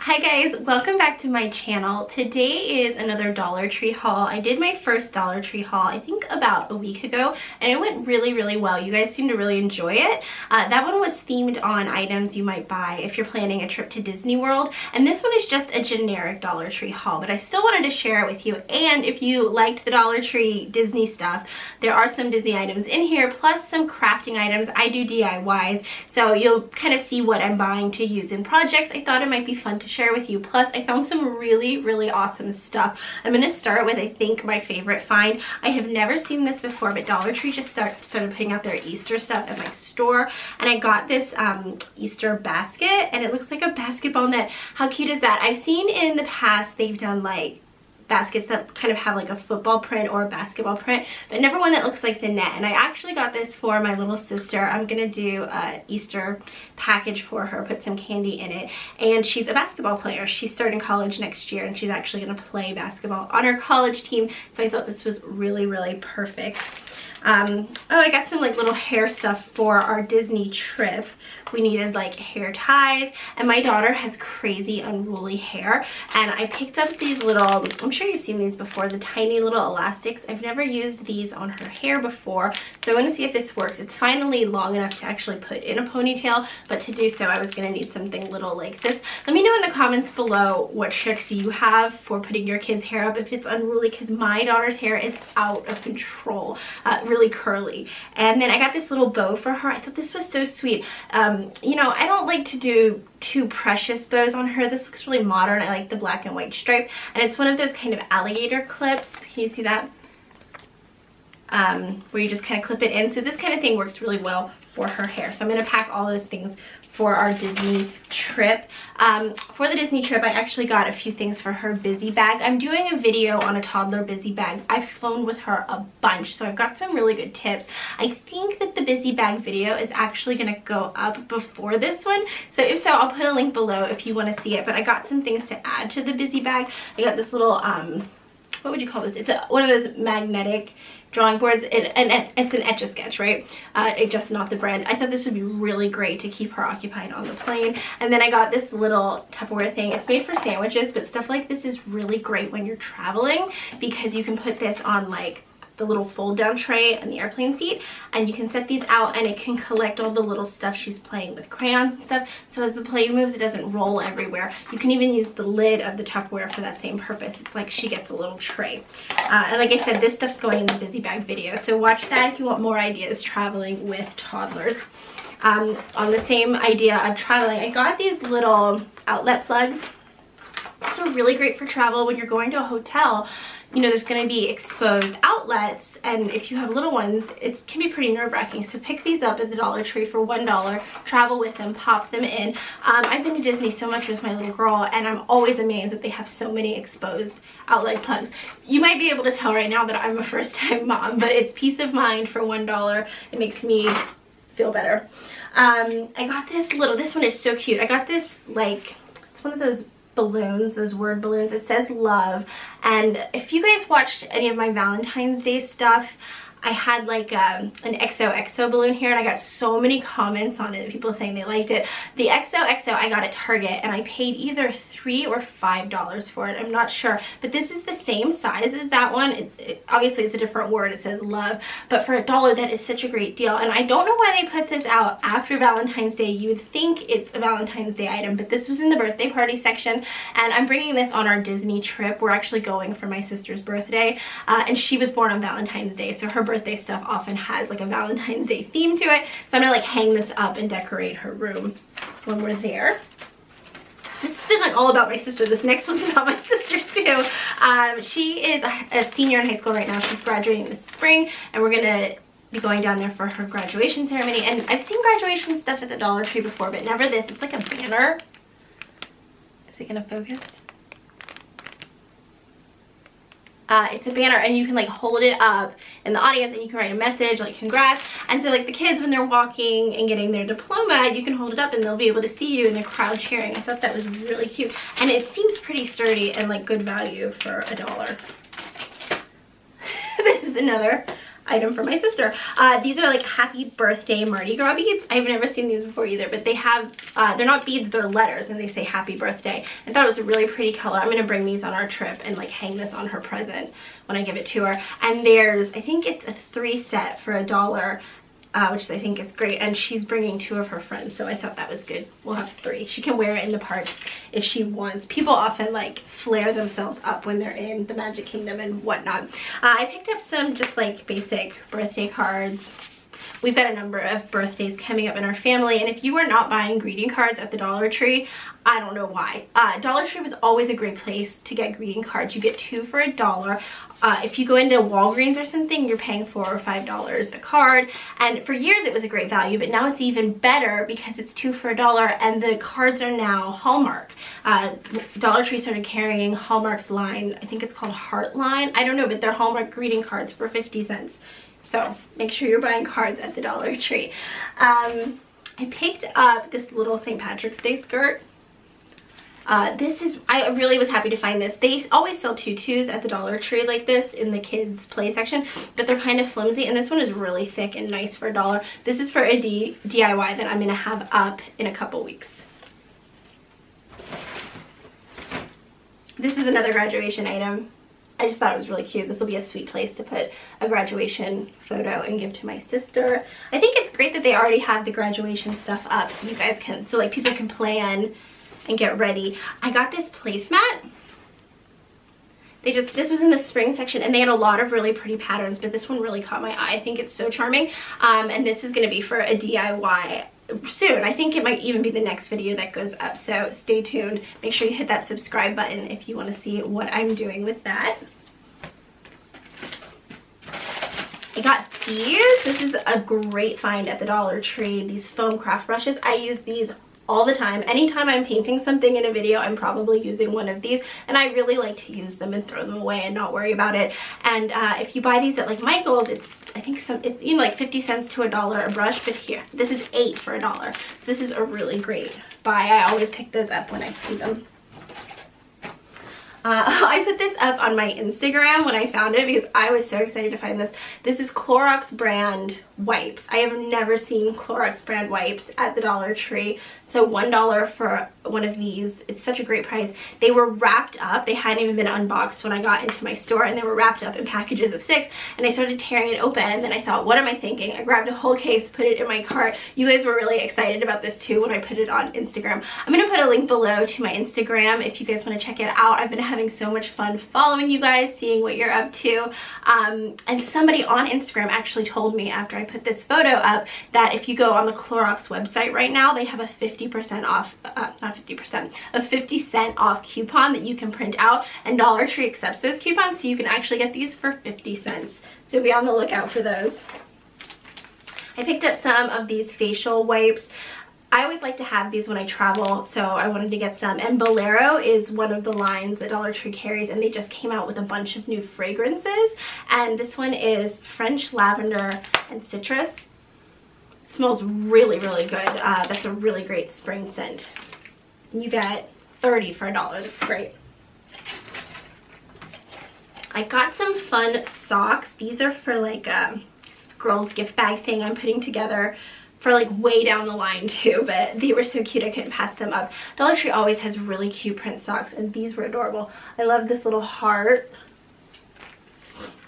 Hi guys, welcome back to my channel. Today is another Dollar Tree haul. I did my first Dollar Tree haul I think about a week ago and it went really well. You guys seem to really enjoy it. That one was themed on items you might buy if you're planning a trip to Disney World, and this one is just a generic Dollar Tree haul, but I still wanted to share it with you. And if you liked the Dollar Tree Disney stuff, there are some Disney items in here plus some crafting items. I do DIYs, so you'll kind of see what I'm buying to use in projects. I thought it might be fun to share with you. Plus I found some really awesome stuff. I'm going to start with I think my favorite find. I have never seen this before, but Dollar Tree just started putting out their Easter stuff at my store, and I got this Easter basket, and it looks like a basketball net. How cute is that? I've seen in the past they've done like baskets that kind of have like a football print or a basketball print, but never one that looks like the net. And I actually got this for my little sister. I'm gonna do a Easter package for her, put some candy in it, and she's a basketball player. She's starting college next year and she's actually gonna play basketball on her college team, so I thought this was really perfect. Oh, I got some like little hair stuff for our Disney trip. We needed like hair ties, and my daughter has crazy unruly hair, and I picked up these little, I'm sure you've seen these before, the tiny little elastics. I've never used these on her hair before, so I want to see if this works. It's finally long enough to actually put in a ponytail, but to do so I was going to need something little like this. Let me know in the comments below what tricks you have for putting your kids' hair up if it's unruly, because my daughter's hair is out of control, really curly. And then I got this little bow for her. I thought this was so sweet. You know, I don't like to do too precious bows on her. This looks really modern. I like the black and white stripe, and it's one of those kind of alligator clips. Can you see that? Where you just kind of clip it in. So this kind of thing works really well for her hair. So I'm going to pack all those things for our Disney trip. For the Disney trip, I actually got a few things for her busy bag. I'm doing a video on a toddler busy bag. I've flown with her a bunch, so I've got some really good tips. I think that the busy bag video is actually gonna go up before this one, so if so, I'll put a link below if you want to see it. But I got some things to add to the busy bag. I got this little what would you call this? It's one of those magnetic drawing boards. It's an Etch-a-Sketch, right? It's just not the brand. I thought this would be really great to keep her occupied on the plane. And then I got this little Tupperware thing. It's made for sandwiches, but stuff like this is really great when you're traveling, because you can put this on like the little fold down tray in the airplane seat, and you can set these out and it can collect all the little stuff she's playing with, crayons and stuff, so as the plane moves it doesn't roll everywhere. You can even use the lid of the Tupperware for that same purpose. It's like she gets a little tray. And like I said, this stuff's going in the busy bag video, so watch that if you want more ideas traveling with toddlers. On the same idea of traveling, I got these little outlet plugs. These are really great for travel when you're going to a hotel. You know, there's going to be exposed outlets, and if you have little ones, it can be pretty nerve-wracking. So pick these up at the Dollar Tree for $1, travel with them, pop them in. I've been to Disney so much with my little girl, and I'm always amazed that they have so many exposed outlet plugs. You might be able to tell right now that I'm a first-time mom, but it's peace of mind for $1. It makes me feel better. I got this one is so cute. I got this, like, it's one of those balloons, those word balloons. It says love, and if you guys watched any of my Valentine's Day stuff, I had like an XOXO balloon here, and I got so many comments on it, people saying they liked it. The XOXO I got at Target, and I paid either $3 or $5 for it. I'm not sure, but this is the same size as that one. Obviously it's a different word, it says love, but for $1 that is such a great deal. And I don't know why they put this out after Valentine's Day. You would think it's a Valentine's Day item, but this was in the birthday party section, and I'm bringing this on our Disney trip. We're actually going for my sister's birthday, and she was born on Valentine's Day, so her birthday stuff often has like a Valentine's Day theme to it, so I'm gonna like hang this up and decorate her room when we're there. This has been like all about my sister. This next one's about my sister too. She is a senior in high school right now. She's graduating this spring, and we're gonna be going down there for her graduation ceremony. And I've seen graduation stuff at the Dollar Tree before, but never this. It's like a banner. Is it gonna focus? It's a banner, and you can like hold it up in the audience, and you can write a message like congrats. And so like the kids, when they're walking and getting their diploma, you can hold it up and they'll be able to see you, and the crowd cheering. I thought that was really cute, and it seems pretty sturdy and like good value for $1. This is another item for my sister. These are like happy birthday Mardi Gras beads. I've never seen these before either, but they have, they're not beads, they're letters, and they say happy birthday. I thought it was a really pretty color. I'm gonna bring these on our trip and like hang this on her present when I give it to her. And there's, I think it's a 3 set for $1, which I think is great, and she's bringing 2 of her friends, so I thought that was good. We'll have 3. She can wear it in the parks if she wants. People often like flare themselves up when they're in the Magic Kingdom and whatnot. I picked up some just like basic birthday cards. We've got a number of birthdays coming up in our family, and if you are not buying greeting cards at the Dollar Tree, I don't know why. Dollar Tree was always a great place to get greeting cards. You get 2 for $1. If you go into Walgreens or something, you're paying $4 or $5 a card, and for years it was a great value, but now it's even better because it's 2 for $1, and the cards are now Hallmark. Dollar Tree started carrying Hallmark's line. I think it's called Heart Line. I don't know, but they're Hallmark greeting cards for 50 cents. So make sure you're buying cards at the Dollar Tree. I picked up this little St. Patrick's Day skirt. I really was happy to find this. They always sell tutus at the Dollar Tree like this in the kids play section, but they're kind of flimsy, and this one is really thick and nice for $1. This is for a DIY that I'm gonna have up in a couple weeks. This is another graduation item. I just thought it was really cute. This will be a sweet place to put a graduation photo and give to my sister. I think it's great that they already have the graduation stuff up so you guys can, so like people can plan and get ready. I got this placemat. This was in the spring section, and they had a lot of really pretty patterns, but this one really caught my eye. I think it's so charming. And this is gonna be for a DIY soon. I think it might even be the next video that goes up, so stay tuned. Make sure you hit that subscribe button if you want to see what I'm doing with that. I got these. This is a great find at the Dollar Tree. These foam craft brushes. I use these all the time. Anytime I'm painting something in a video, I'm probably using one of these, and I really like to use them and throw them away and not worry about it. And if you buy these at like Michael's, it's I think it's like 50 cents to $1 a brush, but here this is 8 for $1. So this is a really great buy. I always pick those up when I see them. I put this up on my Instagram when I found it because I was so excited to find this. This is Clorox brand wipes. I have never seen Clorox brand wipes at the Dollar Tree. So $1 for one of these. It's such a great price. They were wrapped up. They hadn't even been unboxed when I got into my store, and they were wrapped up in packages of 6, and I started tearing it open, and then I thought, what am I thinking? I grabbed a whole case, put it in my cart. You guys were really excited about this too when I put it on Instagram. I'm gonna put a link below to my Instagram if you guys want to check it out. I've been having so much fun following you guys, seeing what you're up to. And somebody on Instagram actually told me after I put this photo up that if you go on the Clorox website right now, they have a 50% off, not 50%, a 50 cent off coupon that you can print out, and Dollar Tree accepts those coupons, so you can actually get these for 50 cents. So be on the lookout for those. I picked up some of these facial wipes. I always like to have these when I travel, so I wanted to get some. And Bolero is one of the lines that Dollar Tree carries, and they just came out with a bunch of new fragrances. And this one is French lavender and citrus. It smells really, really good. That's a really great spring scent. You get 30 for $1. It's great. I got some fun socks. These are for like a girls gift bag thing I'm putting together for like way down the line too, but they were so cute I couldn't pass them up. Dollar Tree always has really cute print socks, and these were adorable. I love this little heart.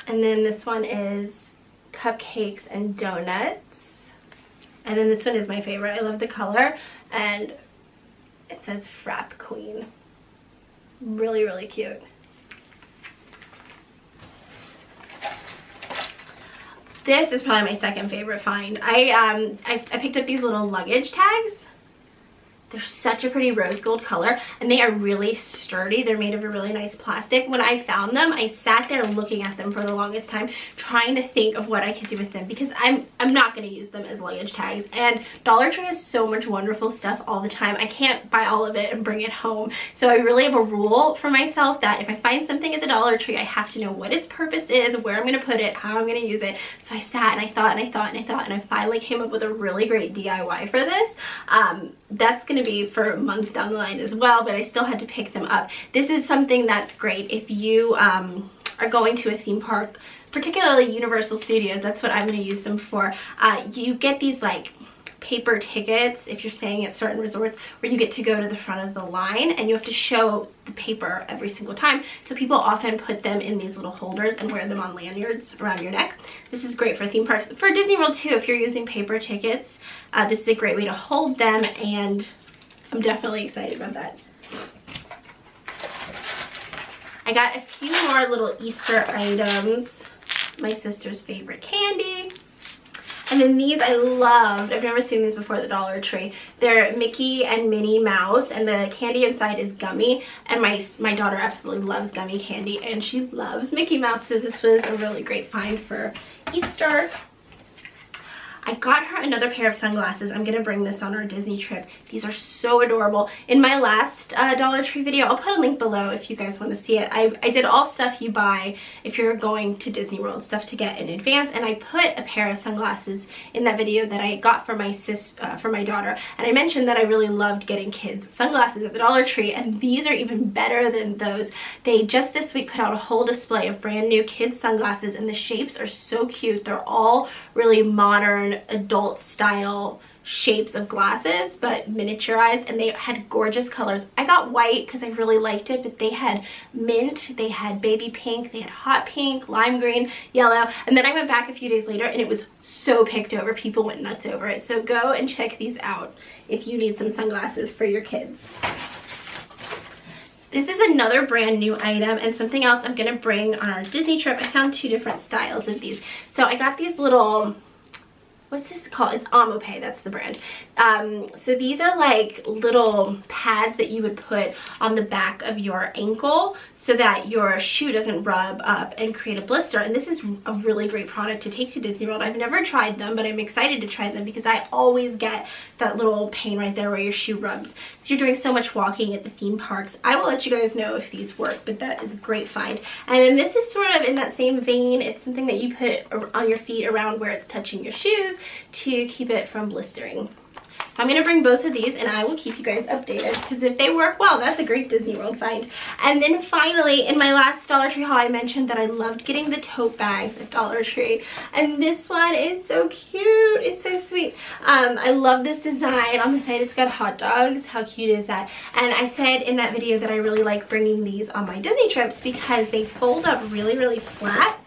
And then this one is cupcakes and donuts. And then this one is my favorite. I love the color, and it says Frap Queen. Really, really cute. This is probably my second favorite find. I picked up these little luggage tags. They're such a pretty rose gold color, and they are really sturdy. They're made of a really nice plastic. When I found them, I sat there looking at them for the longest time, trying to think of what I could do with them, because I'm not going to use them as luggage tags. And Dollar Tree has so much wonderful stuff all the time. I can't buy all of it and bring it home. So I really have a rule for myself that if I find something at the Dollar Tree, I have to know what its purpose is, where I'm going to put it, how I'm going to use it. So I sat and I thought and I thought and I thought, and I finally came up with a really great DIY for this. That's going to be for months down the line as well, but I still had to pick them up. This is something that's great if you are going to a theme park, particularly Universal Studios, that's what I'm going to use them for. You get these like paper tickets if you're staying at certain resorts where you get to go to the front of the line and you have to show the paper every single time. So people often put them in these little holders and wear them on lanyards around your neck. This is great for theme parks. For Disney World too, if you're using paper tickets, this is a great way to hold them, and I'm definitely excited about that. I got a few more little Easter items. My sister's favorite candy. And then these I loved. I've never seen these before at the Dollar Tree. They're Mickey and Minnie Mouse, and the candy inside is gummy. And my daughter absolutely loves gummy candy, and she loves Mickey Mouse, so this was a really great find for Easter. I got her another pair of sunglasses. I'm going to bring this on our Disney trip. These are so adorable. In my last Dollar Tree video, I'll put a link below if you guys want to see it. I did all stuff you buy if you're going to Disney World, stuff to get in advance, and I put a pair of sunglasses in that video that I got for my daughter. And I mentioned that I really loved getting kids sunglasses at the Dollar Tree, and these are even better than those. They just this week put out a whole display of brand new kids sunglasses, and the shapes are so cute. They're all really modern, adult style shapes of glasses, but miniaturized, and they had gorgeous colors. I got white because I really liked it, but they had mint, they had baby pink, they had hot pink, lime green, yellow, and then I went back a few days later and it was so picked over. People went nuts over it. So go and check these out if you need some sunglasses for your kids. This is another brand new item and something else I'm gonna bring on our Disney trip. I found two different styles of these. So I got these little, what's this called? It's Amope, that's the brand. So these are like little pads that you would put on the back of your ankle so that your shoe doesn't rub up and create a blister. And this is a really great product to take to Disney World. I've never tried them, but I'm excited to try them because I always get that little pain right there where your shoe rubs. So you're doing so much walking at the theme parks. I will let you guys know if these work, but that is a great find. And then this is sort of in that same vein. It's something that you put on your feet around where it's touching your shoes to keep it from blistering. So I'm going to bring both of these and I will keep you guys updated because if they work well, that's a great Disney World find. And then finally, in my last Dollar Tree haul, I mentioned that I loved getting the tote bags at Dollar Tree. And this one is so cute. It's so sweet. I love this design. On the side, it's got hot dogs. How cute is that? And I said in that video that I really like bringing these on my Disney trips because they fold up really, really flat.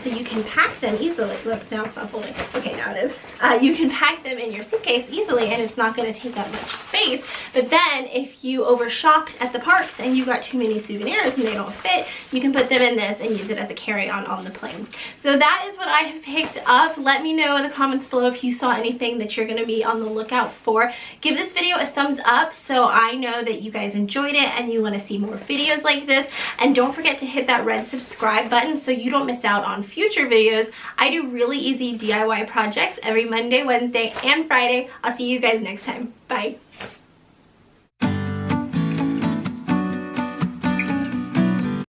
So you can pack them easily. Look, now it's not folding. Okay, now it is. You can pack them in your suitcase easily and it's not going to take up much space. But then if you overshopped at the parks and you got too many souvenirs and they don't fit, you can put them in this and use it as a carry-on on the plane. So that is what I have picked up. Let me know in the comments below if you saw anything that you're going to be on the lookout for. Give this video a thumbs up so I know that you guys enjoyed it and you want to see more videos like this. And don't forget to hit that red subscribe button so you don't miss out on future videos. I do really easy DIY projects every Monday, Wednesday, and Friday. I'll see you guys next time. Bye.